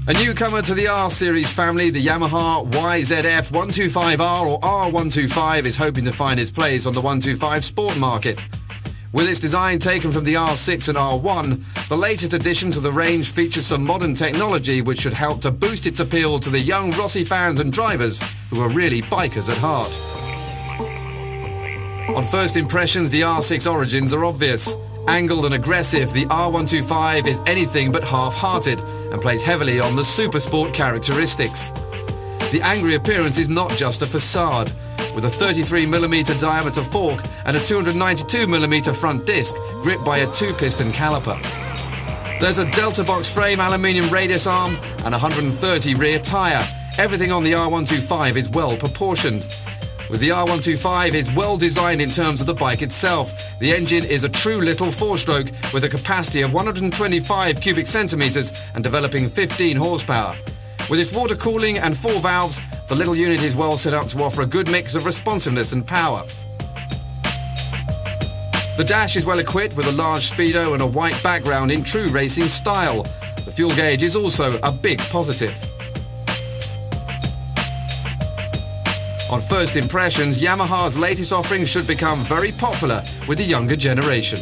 A newcomer to the R-Series family, the Yamaha YZF 125R or R125 is hoping to find its place on the 125 sport market. With its design taken from the R6 and R1, the latest addition to the range features some modern technology which should help to boost its appeal to the young Rossi fans and drivers who are really bikers at heart. On first impressions, the R6 origins are obvious. Angled and aggressive, the R125 is anything but half-hearted and plays heavily on the supersport characteristics. The angry appearance is not just a facade. With a 33mm diameter fork and a 292mm front disc gripped by a two-piston caliper. There's a Delta Box frame aluminium radius arm and 130 rear tyre. Everything on the R125 is well proportioned. With the R125, it's well designed in terms of the bike itself. The engine is a true little four-stroke with a capacity of 125 cubic centimetres and developing 15 horsepower. With its water cooling and 4 valves, the little unit is well set up to offer a good mix of responsiveness and power. The dash is well equipped with a large speedo and a white background in true racing style. The fuel gauge is also a big positive. On first impressions, Yamaha's latest offerings should become very popular with the younger generation.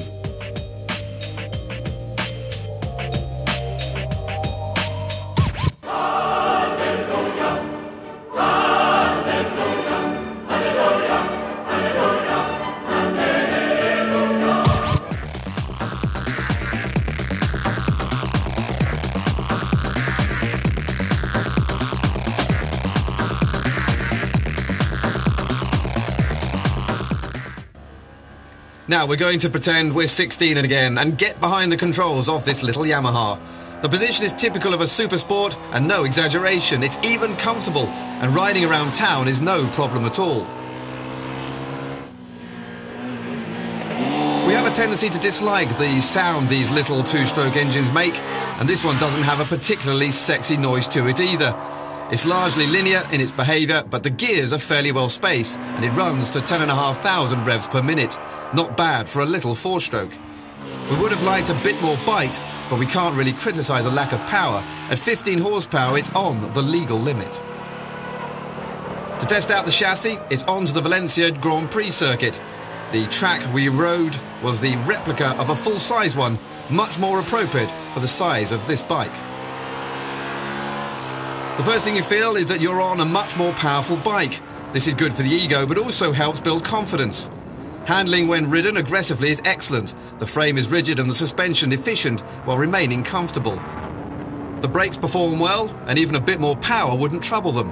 Now we're going to pretend we're 16 again and get behind the controls of this little Yamaha. The position is typical of a supersport and no exaggeration. It's even comfortable and riding around town is no problem at all. We have a tendency to dislike the sound these little two-stroke engines make, and this one doesn't have a particularly sexy noise to it either. It's largely linear in its behaviour, but the gears are fairly well spaced and it runs to 10,500 revs per minute. Not bad for a little four-stroke. We would have liked a bit more bite, but we can't really criticise a lack of power. At 15 horsepower, it's on the legal limit. To test out the chassis, it's on to the Valencia Grand Prix circuit. The track we rode was the replica of a full-size one, much more appropriate for the size of this bike. The first thing you feel is that you're on a much more powerful bike. This is good for the ego, but also helps build confidence. Handling when ridden aggressively is excellent. The frame is rigid and the suspension efficient while remaining comfortable. The brakes perform well, and even a bit more power wouldn't trouble them.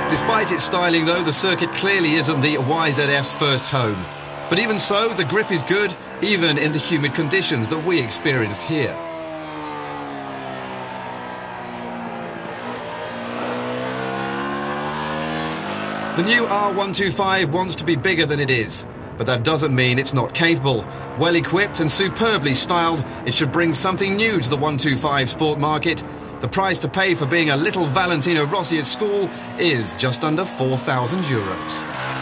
Despite its styling though, the circuit clearly isn't the YZF's first home. But even so, the grip is good, even in the humid conditions that we experienced here. The new R125 wants to be bigger than it is, but that doesn't mean it's not capable. Well equipped and superbly styled, it should bring something new to the 125 sport market. The price to pay for being a little Valentino Rossi at school is just under €4,000.